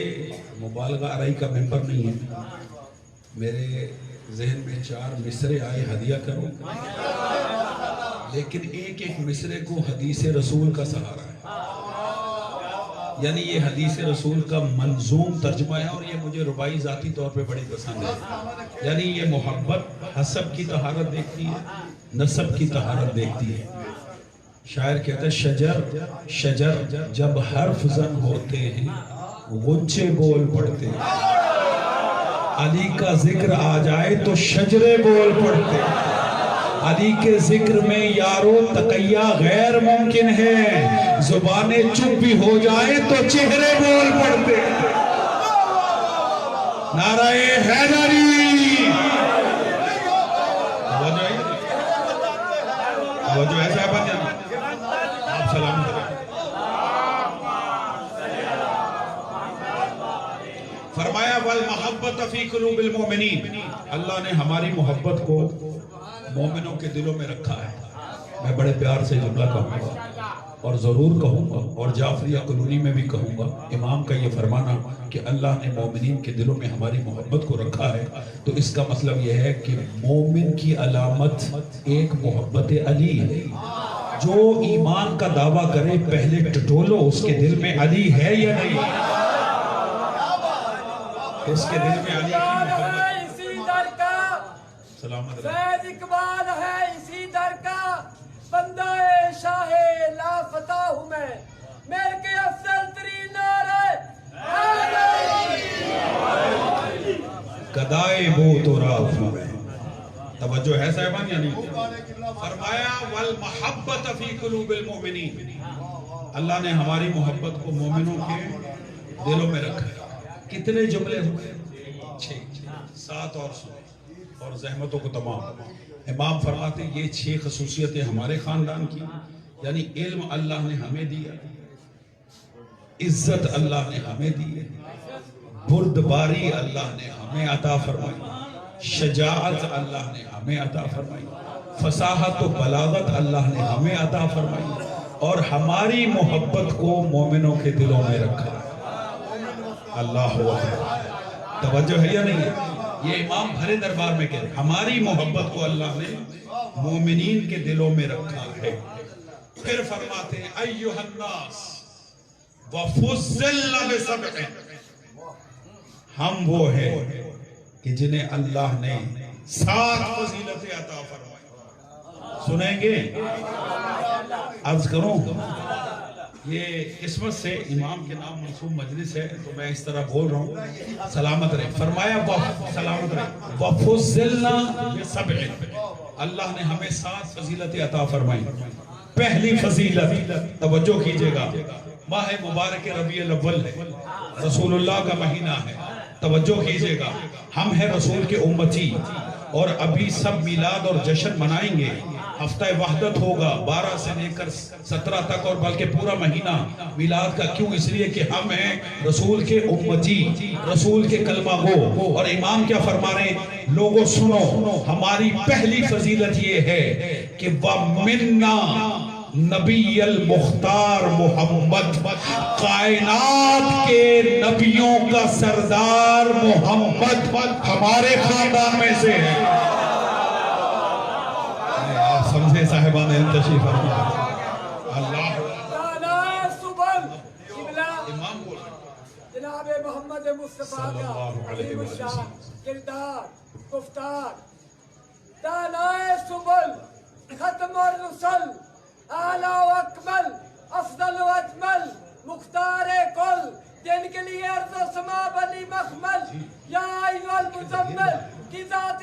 مبالغہ آرائی کا ممبر نہیں ہے، میرے ذہن میں 4 مصرے آئے ہدیہ کروں، لیکن ایک ایک مصرے کو حدیث رسول کا سہارا ہے، یعنی یہ حدیث رسول کا منظوم ترجمہ ہے، اور یہ مجھے ربائی ذاتی طور پہ بڑی پسند ہے۔ یعنی یہ محبت حسب کی طہارت دیکھتی ہے، نسب کی طہارت دیکھتی ہے۔ شاعر کہتا ہے شجر جب حرف زن ہوتے ہیں غنچے بول پڑتے ہیں، علی کا ذکر آ جائے تو شجرے بول پڑتے ہیں، علی کے ذکر میں یارو تقیہ غیر ممکن ہے، زبانیں چپ بھی ہو جائے تو چہرے بول پڑتے ہیں۔ نعرہ حیدری! توجہ ہے صاحبان جان؟ آپ سلام کریں۔ فرمایا والمحبت فی قلوب المؤمنین، اللہ نے ہماری محبت کو مومنوں کے دلوں میں رکھا ہے۔ میں بڑے پیار سے جملہ کہوں گا اور ضرور کہوں گا، اور جعفریہ کلونی میں بھی کہوں گا، امام کا یہ فرمانا کہ اللہ نے مومنین کے دلوں میں ہماری محبت کو رکھا ہے، تو اس کا مطلب یہ ہے کہ مومن کی علامت ایک محبت علی ہے۔ جو ایمان کا دعویٰ کرے پہلے ٹٹولو اس کے دل میں علی ہے یا نہیں؟ اس کے دل میں علی کی محبت اسی در کا سلامت رہے۔ فیض اقبال ہے اسی در کا، بندہ شاہ لافتہ ہوں میں، میرے کے افضل ترین نعرہ حیدری! گدائے بو تو راف میں۔ توجہ ہے صاحبان یا نہیں؟ فرمایا والمحبت فی قلوب المؤمنین، اللہ نے ہماری محبت کو مومنوں کے دلوں میں رکھا ہے۔ کتنے جملے ہوئے؟ 6، 7 اور سنو، اور زحمتوں کو تمام۔ امام فرماتے ہیں یہ 6 خصوصیتیں ہمارے خاندان کی، یعنی علم اللہ نے ہمیں دیا، عزت اللہ نے ہمیں دی، بردباری اللہ نے ہمیں عطا فرمائی، شجاعت اللہ نے ہمیں عطا فرمائی، فصاحت و بلاغت اللہ نے ہمیں عطا فرمائی، اور ہماری محبت کو مومنوں کے دلوں میں رکھا۔ اللہ اکبر! توجہ ہے یا نہیں؟ یہ امام بھرے دربار میں کہتے ہیں ہماری محبت کو اللہ نے مومنین کے دلوں میں رکھا ہے۔ پھر فرماتے ہیں ایھا الناس وفضلنا بسبع، ہم وہ ہیں کہ جنہیں اللہ نے 7 فضیلتیں عطا فرمائی۔ سنیں گے؟ عرض کروں، یہ قسمت سے امام کے نام منسوب مجلس ہے تو میں اس طرح بول رہا ہوں، سلامت رہے۔ فرمایا سلامت رہے وَفُضِّلْنَا بِسَبْعٍ، اللہ نے ہمیں 7 فضیلتیں عطا فرمائی۔ پہلی فضیلت، توجہ کیجئے گا، ماہ مبارک ربیع الاول ہے، رسول اللہ کا مہینہ ہے، توجہ کیجئے گا، ہم ہیں رسول کے امتی، اور ابھی سب میلاد اور جشن منائیں گے۔ ہفتہ وحدت ہوگا 12 سے لے کر 17 تک، اور بلکہ پورا مہینہ میلاد کا۔ کیوں؟ اس لیے کہ ہم ہیں رسول کے امتی، رسول کے کلمہ گو۔ اور امام کیا فرما رہے ہیں؟ لوگوں سنو، ہماری پہلی فضیلت یہ ہے کہ وَمِنَّا نبی المختار محمد، کائنات کے نبیوں کا سردار محمد ہمارے خاندان میں سے ہے۔ آپ سمجھے صاحبان تشریف فرما؟ اللہ دانا سبل قبلہ امام بول رہے ہیں جناب محمد مصطفیٰ کا عظیم الشان کردار گفتار، دانا سبل ختم الرسل اعلی و اکمل افضل و اجمل مختار کل، جن کے لیے ارض و سما بنی مخمل، یا ایھا المزمل کی ذات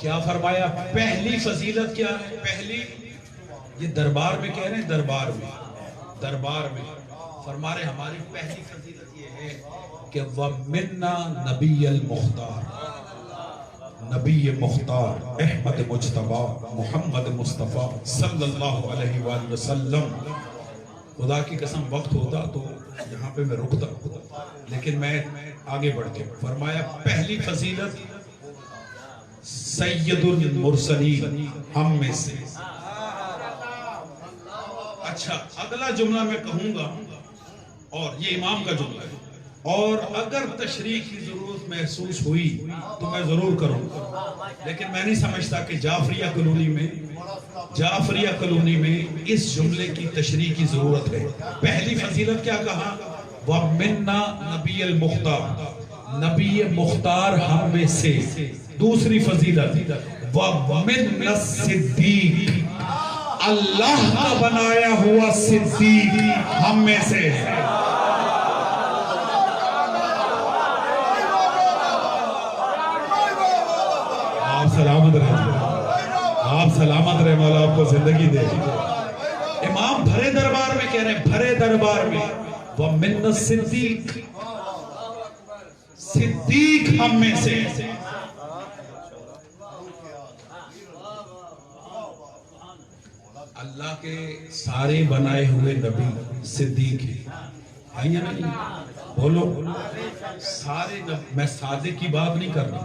کیا فرمایا؟ پہلی فضیلت کیا ہے؟ پہلی، یہ دربار میں کہہ رہے ہیں، دربار میں فرما رہے ہماری پہلی فضیلت یہ ہے کہ وَمِنَّا نبی المختار، نبی مختار احمد مجتبی محمد مصطفیٰ صلی اللہ علیہ وآلہ وسلم. خدا کی قسم وقت ہوتا تو یہاں پہ میں رکتا، لیکن میں آگے بڑھتے ہوں. فرمایا پہلی فضیلت سید المرسلین، ہم میں سے. اچھا اگلا جملہ میں کہوں گا، اور یہ امام کا جملہ ہے، اور اگر تشریح کی ضرورت محسوس ہوئی تو میں ضرور کروں گا، لیکن میں نہیں سمجھتا کہ جعفریہ کالونی میں اس جملے کی تشریح کی ضرورت ہے. پہلی فضیلت کیا کہا؟ وَمِنَّا نبی المختار، نبی مختار ہم میں سے. دوسری فضیلت وَمِنَّا الصدیق، اللہ کا بنایا ہوا صدیق ہم میں سے. آپ سلامت رہے، مولا آپ کو زندگی دے. امام بھرے دربار میں کہہ رہے ہیں، بھرے دربار میں وَمِنَّا الصدیق، صدیق ہم میں سے. اللہ کے سارے بنائے ہوئے نبی صدیق ہیں یا نہیں؟ بولو. سارے میں صادق کی بات نہیں کر رہا،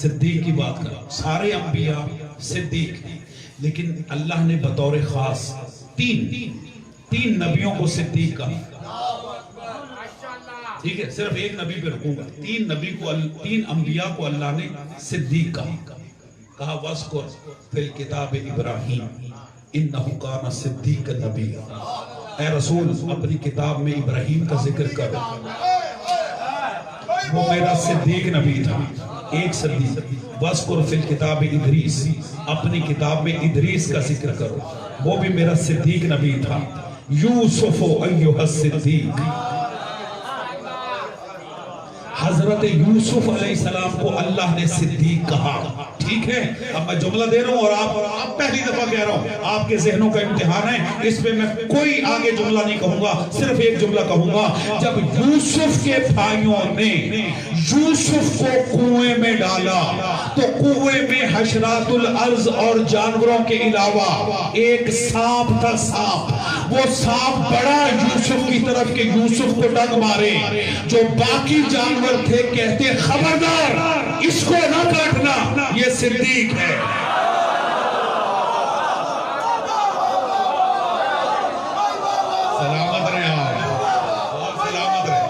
صدیق کی بات کر رہا ہوں. سارے انبیاء صدیق ہیں، لیکن اللہ نے بطور خاص تین نبیوں کو صدیق کہا. ٹھیک ہے، صرف ایک نبی پہ رکوں گا. تین انبیاء کو اللہ نے صدیق کہا. وَاذْكُرْ فِي الْكِتَابِ إِبْرَاهِيمَ إِنَّهُ كَانَ صِدِّيقًا نَبِيًّا. اے رسول اپنی کتاب میں ابراہیم کا ذکر کرو، وہ میرا صدیق نبی تھا. ایک صدیق. وَاذْكُرْ فِي الْكِتَابِ إِدْرِيسَ، اپنی کتاب میں ادریس کا ذکر کرو، وہ بھی میرا صدیق نبی تھا. یوسف ایھا الصدیق، حضرت یوسف علیہ السلام کو اللہ نے صدیق کہا. ٹھیک ہے، اب میں جملہ دے رہا ہوں اور آپ پہلی دفعہ کہہ رہا ہوں، آپ کے ذہنوں کا امتحان ہے. اس پہ میں کوئی آگے جملہ نہیں کہوں گا، صرف ایک جملہ کہوں گا. جب یوسف کے بھائیوں نے یوسف کو کنویں میں ڈالا تو کنویں میں حشرات الارض اور جانوروں کے علاوہ ایک سانپ تھا. سانپ، وہ سانپ بڑا یوسف کی طرف کہ یوسف کو ڈنگ مارے. جو باقی جانور تھے کہتے خبردار اس کو نہ کاٹنا، یہ صدیق ہے. سلامت رہے آپ، بہت سلامت رہے.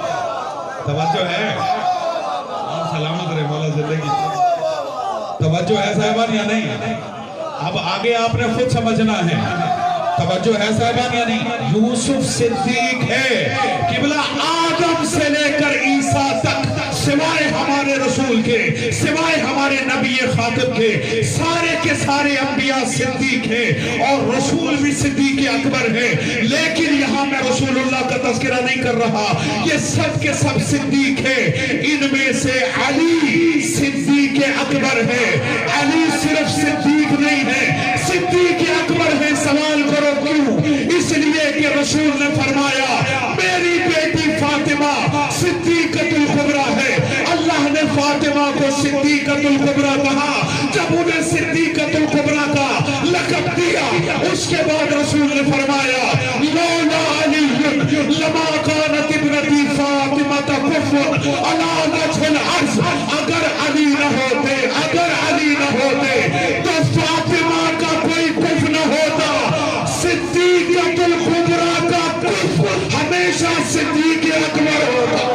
توجہ ہے، بہت سلامت رہے، مولا زندگی. توجہ ہے صاحبان یا نہیں؟ اب آگے آپ نے خود سمجھنا ہے. توجہ ہے صاحبان یا نہیں؟ یوسف صدیق ہے. قبلہ آدم سے لے کر عیسیٰ تک، سوائے ہمارے رسول کے، سوائے ہمارے نبی خاتم کے، سارے کے سارے انبیاء صدیق ہیں، اور رسول بھی صدیق اکبر ہے. لیکن یہاں میں رسول اللہ کا تذکرہ نہیں کر رہا، یہ سب کے سب صدیق ہیں. ان میں سے علی صدیق اکبر ہے. علی صرف صدیق نہیں ہے، صدیق اکبر ہے. سوال کرو کیوں؟ اس لیے کہ رسول نے فرمایا میری بیٹی فاطمہ صدیقۃ الکبریٰ ہے. اللہ نے فاطمہ کو صدیقۃ الکبریٰ کہا. جب انہیں صدیقۃ الکبریٰ کا لقب دیا، اس کے بعد رسول نے فرمایا لولا علی لما كانت ابنتی فاطمہ کفر علی وجہ الارض. اگر علی نہ ہوتے تو فاطمہ کا کوئی کفر نہ ہوتا. صدیقۃ الکبریٰ کا کفر ہمیشہ صدیق اکبر ہوتا.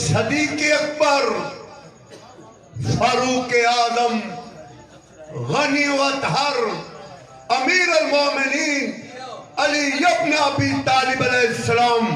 صدیق اکبر، فاروق اعظم، غنی و اطہر، امیر المومنین علی ابن ابی طالب علیہ السلام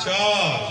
4।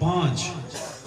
5।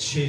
6।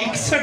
61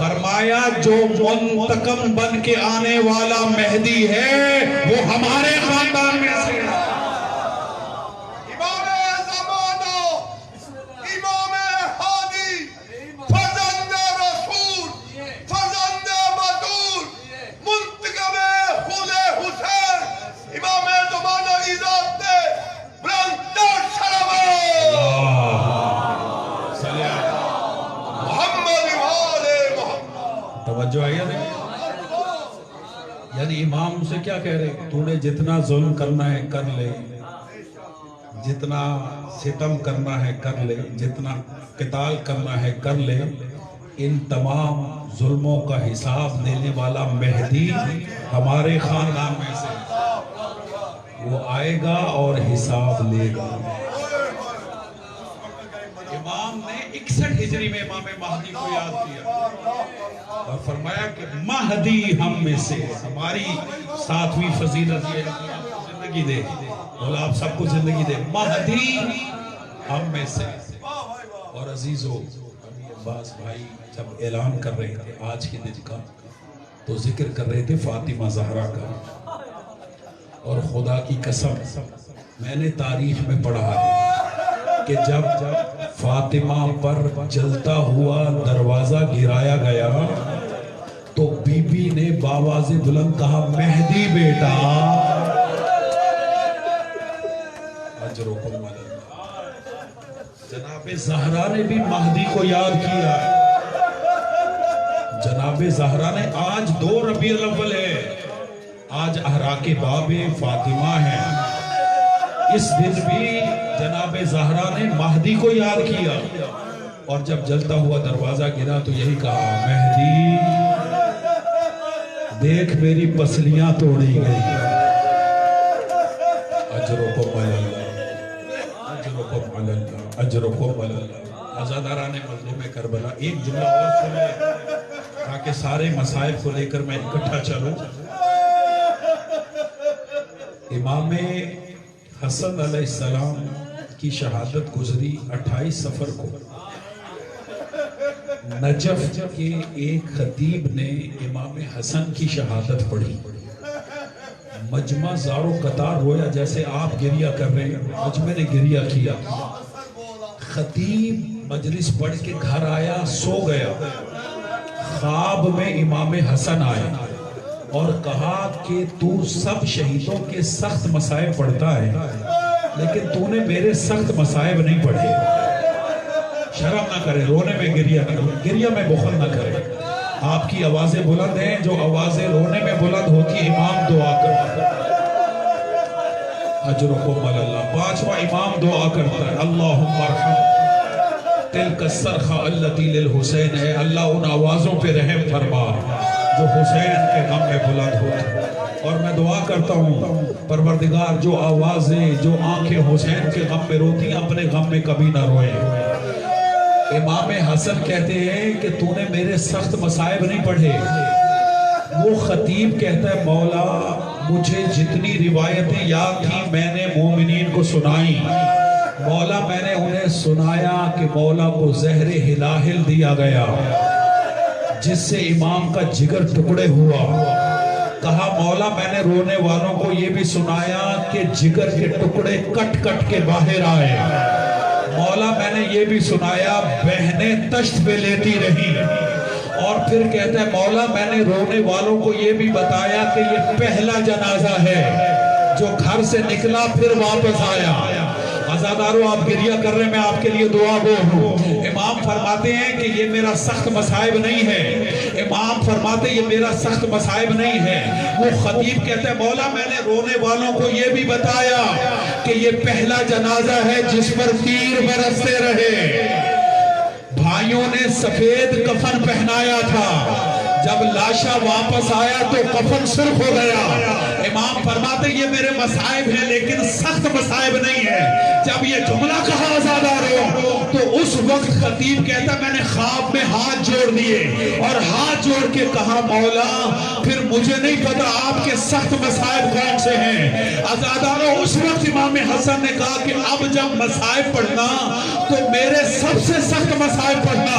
فرمایا جو منتقم بن کے آنے والا مہدی ہے وہ ہمارے خاندان میں سے ہے۔ امام زمانہ، امام ہادی، فرزند رسول، فرزند بدور، منتقم خون حسین، امام زمانہ کی ذات نے بلند تر سلام صلی اللہ محمد وآل محمد۔ توجہ آئی ہے؟ یعنی امام سے کیا کہہ رہے تو نے جتنا ظلم کرنا ہے کر لے، جتنا ستم کرنا ہے کر لے، جتنا قتال کرنا ہے کر لے، ان تمام ظلموں کا حساب دینے والا مہدی ہمارے خاندان میں سے وہ آئے گا اور حساب لے گا۔ امام نے 61 ہجری میں امام مہدی کو یاد کیا اور فرمایا کہ مہدی ہم میں سے، ہماری 7ویں فضیلت یہ ہے کہ آپ کو زندگی دے، مولا آپ سب کو زندگی دے، مہدی ہم میں سے۔ اور عزیزو ابھی عباس بھائی جب اعلان کر رہے تھے آج کے دن کا تو ذکر کر رہے تھے فاطمہ زہرا کا، اور خدا کی قسم میں نے تاریخ میں پڑھا ہے کہ جب فاطمہ پر جلتا ہوا دروازہ گرایا گیا تو بی بی نے باواز بلند کہا مہدی بیٹا اجرکم اللہ۔ جناب زہرا نے بھی مہدی کو یاد کیا۔ جناب زہرا نے آج 2 ربیع الاول ہے، آج احراق باب فاطمہ ہے، اس دن بھی جناب زہرا نے مہدی کو یاد کیا اور جب جلتا ہوا دروازہ گرا تو یہی کہا مہدی دیکھ میری پسلیاں توڑی گئی۔ اجرکم اللہ، اجرکم اللہ، اجرکم اللہ۔ عزاداران مظلوم کربلا ایک جملہ اور سن لیں تاکہ سارے مسائل کو لے کر میں اکٹھا چلوں۔ امام حسن علیہ السلام کی شہادت گزری 28 صفر کو۔ نجف کے ایک خطیب نے امام حسن کی شہادت پڑھی، مجمع زار و قطار رویا جیسے آپ گریہ کر رہے ہیں، مجمع نے گریہ کیا۔ خطیب مجلس پڑھ کے گھر آیا، سو گیا، خواب میں امام حسن آئے اور کہا کہ تو سب شہیدوں کے سخت مصائب پڑھتا ہے لیکن تو نے میرے سخت مصائب نہیں پڑھے۔ شرم نہ کرے، رونے میں گریہ نہ کرے، گریہ میں بخل نہ کرے۔ آپ کی آوازیں بلند ہیں، جو آوازیں رونے میں بلند ہوتی امام دعا کرتا ہے۔ اجرکم اللہ۔ 5واں امام دعا کرتا ہے اللہم ارحم تلک الصرخہ التی للحسین، ہے اللہ ان آوازوں پہ رحم فرما جو حسین کے غم میں بلند ہوتے۔ اور میں دعا کرتا ہوں پروردگار جو آوازیں، جو آنکھیں حسین کے غم میں روتی اپنے غم میں کبھی نہ روئے۔ امام حسن کہتے ہیں کہ تو نے میرے سخت مصائب نہیں پڑھے۔ وہ خطیب کہتا ہے مولا مجھے جتنی روایتیں یاد تھیں میں نے مومنین کو سنائی، مولا میں نے انہیں سنایا کہ مولا کو زہر ہلاہل دیا گیا جس سے امام کا جگر ٹکڑے ہوا۔ کہا مولا میں نے رونے والوں کو یہ بھی سنایا کہ جگر کے ٹکڑے کٹ کٹ کے باہر آئے۔ مولا میں نے یہ بھی سنایا بہنیں تشت پہ لیتی رہی۔ اور پھر کہتا ہے مولا میں نے رونے والوں کو یہ بھی بتایا کہ یہ پہلا جنازہ ہے جو گھر سے نکلا پھر واپس آیا۔ عزاداروں آپ گریہ کر رہے ہیں، میں آپ کے لیے دعا گو ہوں۔ امام فرماتے ہیں کہ یہ میرا سخت مصائب نہیں ہے، امام فرماتے ہیں یہ میرا سخت مصائب نہیں ہے۔ وہ خطیب کہتے ہیں مولا میں نے رونے والوں کو یہ بھی بتایا کہ یہ پہلا جنازہ ہے جس پر تیر برستے رہے۔ بھائیوں نے سفید کفن پہنایا تھا، جب لاشا واپس آیا تو کفن سرخ ہو گیا۔ امام فرماتے یہ میرے مصائب ہیں لیکن سخت مصائب نہیں ہے۔ جب یہ جملہ کہا عزاداروں تو اس وقت خطیب کہتا میں نے خواب میں ہاتھ جوڑ دیے اور ہاتھ جوڑ کے کہا مولا پھر مجھے نہیں پتا آپ کے سخت مصائب کون سے ہیں۔ عزاداروں اس وقت امام حسن نے کہا کہ اب جب مصائب پڑھنا تو میرے سب سے سخت مصائب پڑھنا۔